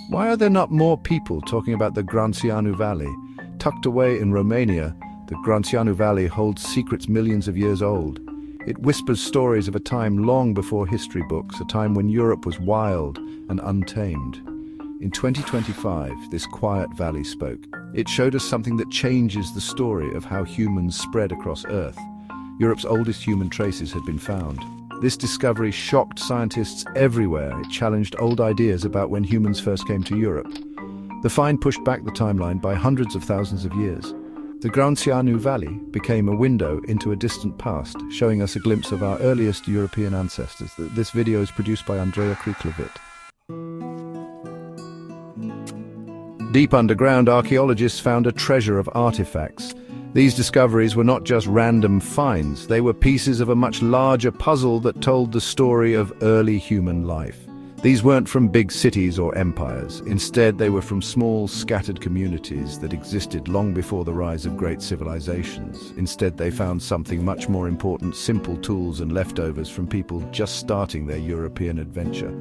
Why are there not more people talking about the Grânceanu Valley? Tucked away in Romania, the Grânceanu Valley holds secrets millions of years old. It whispers stories of a time long before history books, a time when Europe was wild and untamed. In 2025, this quiet valley spoke. It showed us something that changes the story of how humans spread across Earth. Europe's oldest human traces had been found. This discovery shocked scientists everywhere. It challenged old ideas about when humans first came to Europe. The find pushed back the timeline by hundreds of thousands of years. The Grânceanu Valley became a window into a distant past, showing us a glimpse of our earliest European ancestors. This video is produced by Andreea Kriklevit. Deep underground, archaeologists found a treasure of artifacts. These discoveries were not just random finds, they were pieces of a much larger puzzle that told the story of early human life. These weren't from big cities or empires. Instead, they were from small, scattered communities that existed long before the rise of great civilizations. Instead, they found something much more important: simple tools and leftovers from people just starting their European adventure.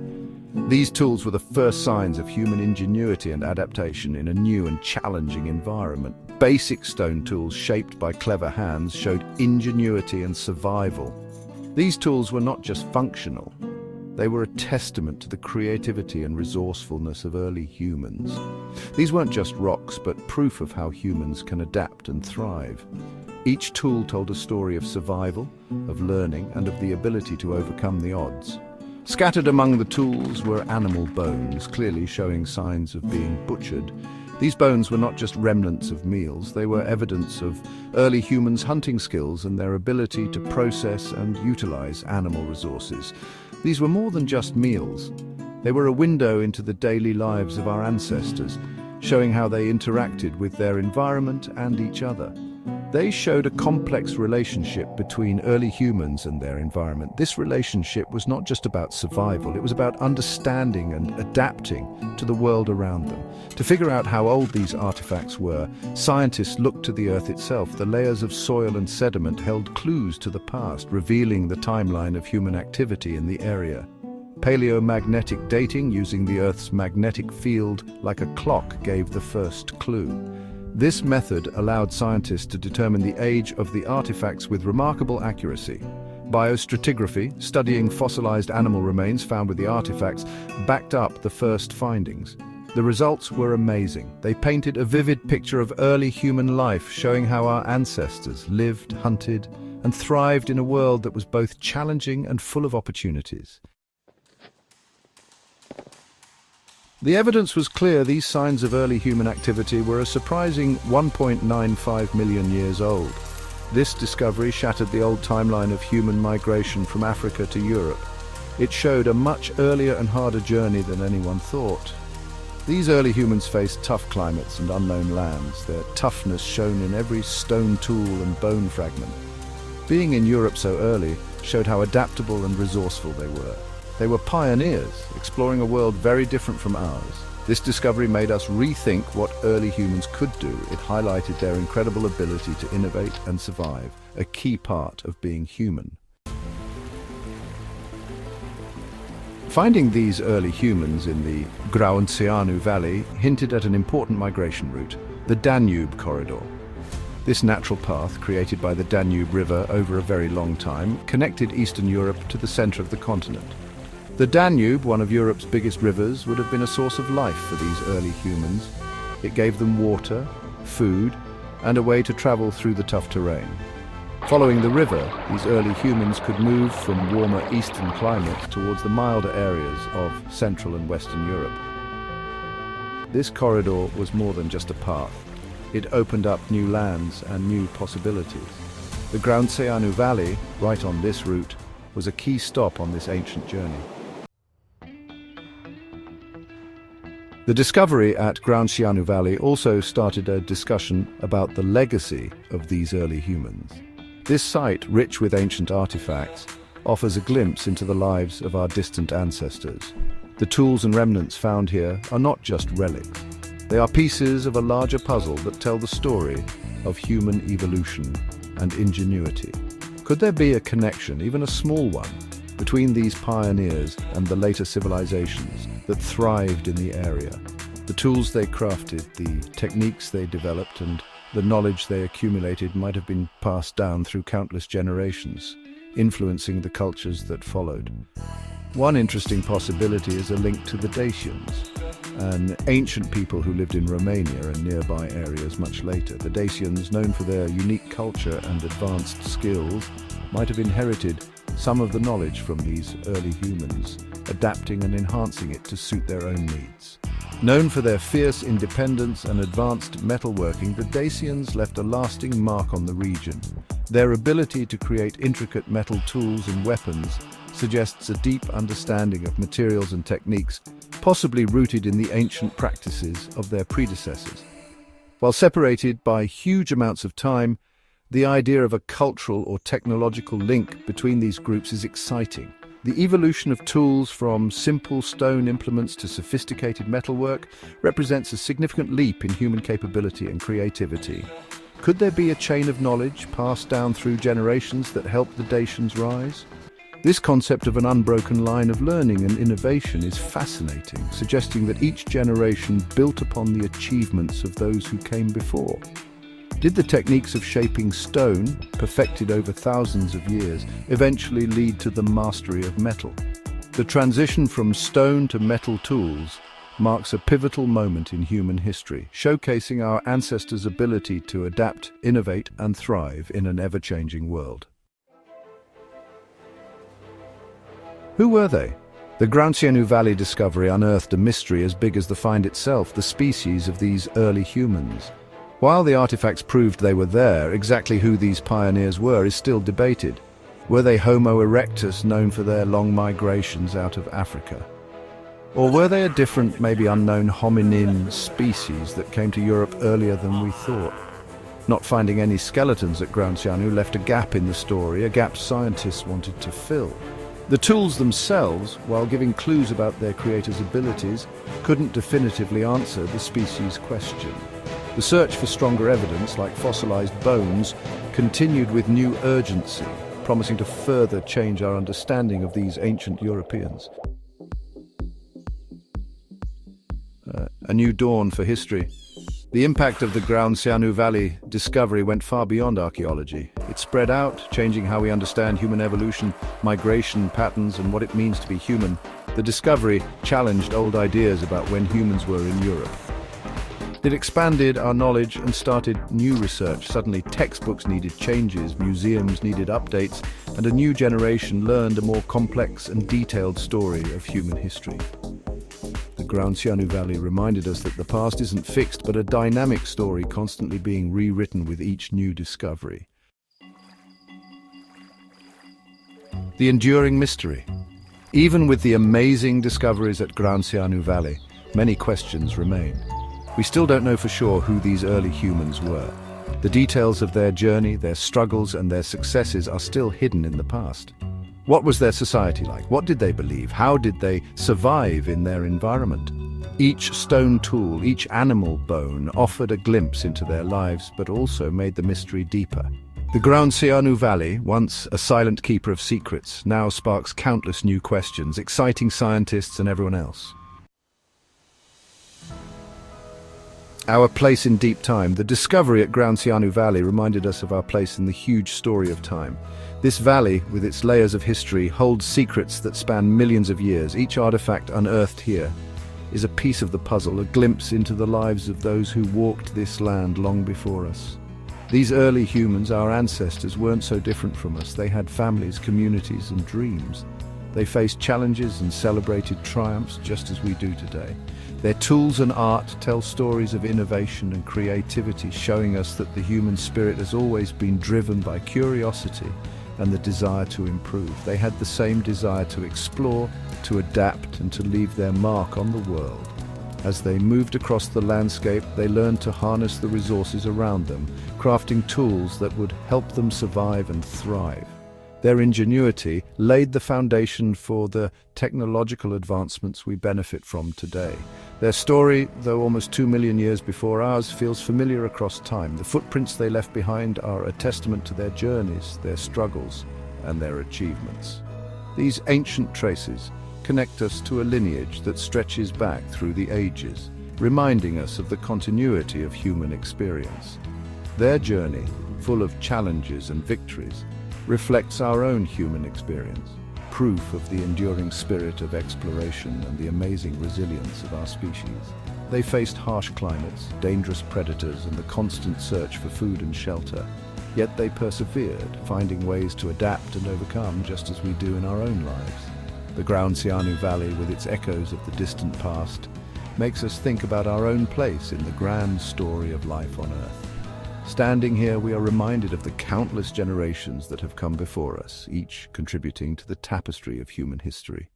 These tools were the first signs of human ingenuity and adaptation in a new and challenging environment. Basic stone tools shaped by clever hands showed ingenuity and survival. These tools were not just functional, they were a testament to the creativity and resourcefulness of early humans. These weren't just rocks, but proof of how humans can adapt and thrive. Each tool told a story of survival, of learning, and of the ability to overcome the odds. Scattered among the tools were animal bones, clearly showing signs of being butchered. These bones were not just remnants of meals, they were evidence of early humans' hunting skills and their ability to process and utilize animal resources. These were more than just meals. They were a window into the daily lives of our ancestors, showing how they interacted with their environment and each other. They showed a complex relationship between early humans and their environment. This relationship was not just about survival, it was about understanding and adapting to the world around them. To figure out how old these artifacts were, scientists looked to the Earth itself. The layers of soil and sediment held clues to the past, revealing the timeline of human activity in the area. Paleomagnetic dating, using the Earth's magnetic field like a clock, gave the first clue. This method allowed scientists to determine the age of the artifacts with remarkable accuracy. Biostratigraphy, studying fossilized animal remains found with the artifacts, backed up the first findings. The results were amazing. They painted a vivid picture of early human life, showing how our ancestors lived, hunted, and thrived in a world that was both challenging and full of opportunities. The evidence was clear. These signs of early human activity were a surprising 1.95 million years old. This discovery shattered the old timeline of human migration from Africa to Europe. It showed a much earlier and harder journey than anyone thought. These early humans faced tough climates and unknown lands, their toughness shown in every stone tool and bone fragment. Being in Europe so early showed how adaptable and resourceful they were. They were pioneers, exploring a world very different from ours. This discovery made us rethink what early humans could do. It highlighted their incredible ability to innovate and survive, a key part of being human. Finding these early humans in the Grânceanu Valley hinted at an important migration route, the Danube corridor. This natural path, created by the Danube River over a very long time, connected Eastern Europe to the center of the continent. The Danube, one of Europe's biggest rivers, would have been a source of life for these early humans. It gave them water, food, and a way to travel through the tough terrain. Following the river, these early humans could move from warmer eastern climates towards the milder areas of Central and Western Europe. This corridor was more than just a path. It opened up new lands and new possibilities. The Grânceanu Valley, right on this route, was a key stop on this ancient journey. The discovery at Grânceanu Valley also started a discussion about the legacy of these early humans. This site, rich with ancient artifacts, offers a glimpse into the lives of our distant ancestors. The tools and remnants found here are not just relics. They are pieces of a larger puzzle that tell the story of human evolution and ingenuity. Could there be a connection, even a small one, between these pioneers and the later civilizations that thrived in the area. The tools they crafted, the techniques they developed, and the knowledge they accumulated might have been passed down through countless generations, influencing the cultures that followed. One interesting possibility is a link to the Dacians, an ancient people who lived in Romania and nearby areas much later. The Dacians, known for their unique culture and advanced skills, might have inherited some of the knowledge from these early humans, adapting and enhancing it to suit their own needs. Known for their fierce independence and advanced metalworking, the Dacians left a lasting mark on the region. Their ability to create intricate metal tools and weapons suggests a deep understanding of materials and techniques, possibly rooted in the ancient practices of their predecessors. While separated by huge amounts of time, the idea of a cultural or technological link between these groups is exciting. The evolution of tools from simple stone implements to sophisticated metalwork represents a significant leap in human capability and creativity. Could there be a chain of knowledge passed down through generations that helped the Dacians rise? This concept of an unbroken line of learning and innovation is fascinating, suggesting that each generation built upon the achievements of those who came before. Did the techniques of shaping stone, perfected over thousands of years, eventually lead to the mastery of metal? The transition from stone to metal tools marks a pivotal moment in human history, showcasing our ancestors' ability to adapt, innovate, and thrive in an ever-changing world. Who were they? The Grauncianu Valley discovery unearthed a mystery as big as the find itself, the species of these early humans. While the artifacts proved they were there, exactly who these pioneers were is still debated. Were they Homo erectus, known for their long migrations out of Africa? Or were they a different, maybe unknown hominin species that came to Europe earlier than we thought? Not finding any skeletons at Grauncianu left a gap in the story, a gap scientists wanted to fill. The tools themselves, while giving clues about their creators' abilities, couldn't definitively answer the species' question. The search for stronger evidence, like fossilized bones, continued with new urgency, promising to further change our understanding of these ancient Europeans. A new dawn for history. The impact of the Grauncianu Valley discovery went far beyond archaeology. It spread out, changing how we understand human evolution, migration patterns, and what it means to be human. The discovery challenged old ideas about when humans were in Europe. It expanded our knowledge and started new research. Suddenly, textbooks needed changes, museums needed updates, and a new generation learned a more complex and detailed story of human history. The Grauncianu Valley reminded us that the past isn't fixed, but a dynamic story constantly being rewritten with each new discovery. The enduring mystery. Even with the amazing discoveries at Grauncianu Valley, many questions remain. We still don't know for sure who these early humans were. The details of their journey, their struggles, and their successes are still hidden in the past. What was their society like? What did they believe? How did they survive in their environment? Each stone tool, each animal bone offered a glimpse into their lives, but also made the mystery deeper. The Grauncianu Valley, once a silent keeper of secrets, now sparks countless new questions, exciting scientists and everyone else. Our place in deep time. The discovery at Grauncianu Valley reminded us of our place in the huge story of time. This valley, with its layers of history, holds secrets that span millions of years. Each artifact unearthed here is a piece of the puzzle, a glimpse into the lives of those who walked this land long before us. These early humans, our ancestors, weren't so different from us. They had families, communities, and dreams. They faced challenges and celebrated triumphs just as we do today. Their tools and art tell stories of innovation and creativity, showing us that the human spirit has always been driven by curiosity and the desire to improve. They had the same desire to explore, to adapt, and to leave their mark on the world. As they moved across the landscape, they learned to harness the resources around them, crafting tools that would help them survive and thrive. Their ingenuity laid the foundation for the technological advancements we benefit from today. Their story, though almost 2 million years before ours, feels familiar across time. The footprints they left behind are a testament to their journeys, their struggles, and their achievements. These ancient traces connect us to a lineage that stretches back through the ages, reminding us of the continuity of human experience. Their journey, full of challenges and victories, reflects our own human experience, proof of the enduring spirit of exploration and the amazing resilience of our species. They faced harsh climates, dangerous predators, and the constant search for food and shelter. Yet they persevered, finding ways to adapt and overcome just as we do in our own lives. The Grauncianu Valley, with its echoes of the distant past, makes us think about our own place in the grand story of life on Earth. Standing here, we are reminded of the countless generations that have come before us, each contributing to the tapestry of human history.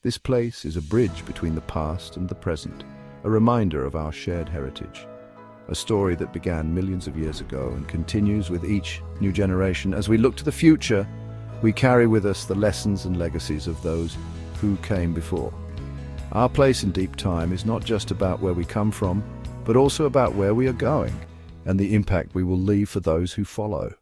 This place is a bridge between the past and the present, a reminder of our shared heritage. A story that began millions of years ago and continues with each new generation. As we look to the future, we carry with us the lessons and legacies of those who came before. Our place in deep time is not just about where we come from, but also about where we are going and the impact we will leave for those who follow.